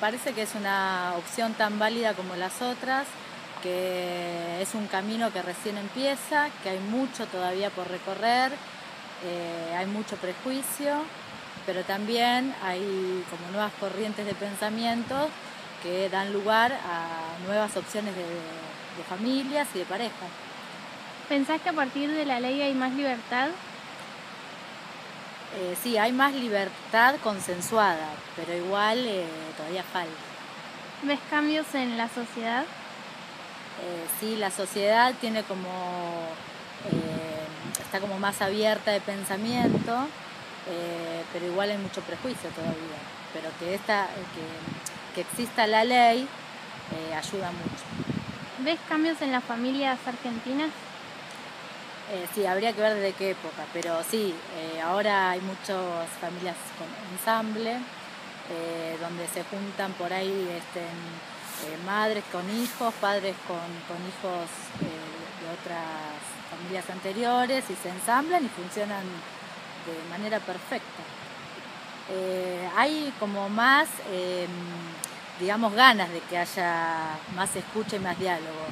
parece que es una opción tan válida como las otras, que es un camino que recién empieza, que hay mucho todavía por recorrer, hay mucho prejuicio, pero también hay como nuevas corrientes de pensamiento que dan lugar a nuevas opciones de familias y de pareja. ¿Pensás que a partir de la ley hay más libertad? Sí, hay más libertad consensuada, pero igual todavía falta. ¿Ves cambios en la sociedad? Sí, la sociedad tiene está como más abierta de pensamiento, pero igual hay mucho prejuicio todavía. Pero que exista la ley ayuda mucho. ¿Ves cambios en las familias argentinas? Sí, habría que ver desde qué época, pero sí, ahora hay muchas familias con ensamble, donde se juntan por ahí madres con hijos, padres con hijos de otras familias anteriores y se ensamblan y funcionan de manera perfecta. Hay como más, digamos, ganas de que haya más escucha y más diálogo,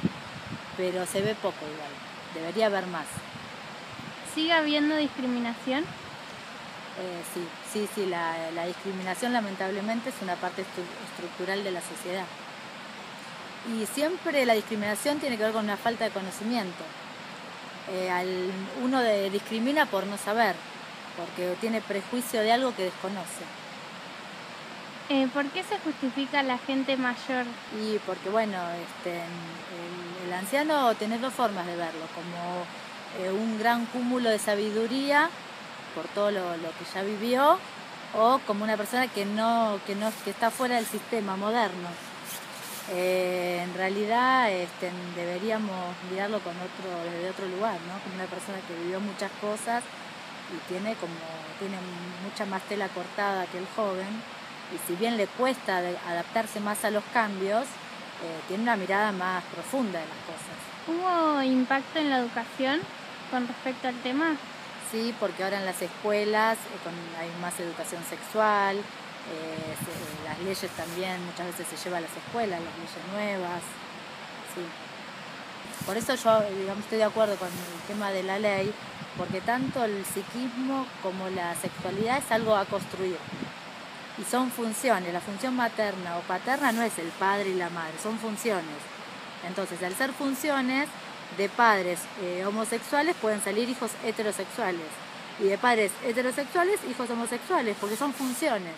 pero se ve poco igual, debería haber más. ¿Sigue habiendo discriminación? Sí, la discriminación lamentablemente es una parte estructural de la sociedad. Y siempre la discriminación tiene que ver con una falta de conocimiento. Uno discrimina por no saber, porque tiene prejuicio de algo que desconoce. ¿Por qué se justifica a la gente mayor? Y porque, bueno, el anciano tiene dos formas de verlo, como un gran cúmulo de sabiduría por todo lo que ya vivió, o como una persona que está fuera del sistema moderno. En realidad deberíamos mirarlo desde otro lugar, ¿no? Como una persona que vivió muchas cosas y tiene mucha más tela cortada que el joven, y si bien le cuesta adaptarse más a los cambios, tiene una mirada más profunda de las cosas. ¿Hubo impacto en la educación con respecto al tema? Sí, porque ahora en las escuelas hay más educación sexual, las leyes también muchas veces se llevan a las escuelas, las leyes nuevas. Sí. Por eso yo, digamos, estoy de acuerdo con el tema de la ley, porque tanto el psiquismo como la sexualidad es algo a construir. Y son funciones, la función materna o paterna no es el padre y la madre, son funciones. Entonces, al ser funciones, de padres homosexuales pueden salir hijos heterosexuales. Y de padres heterosexuales, hijos homosexuales, porque son funciones.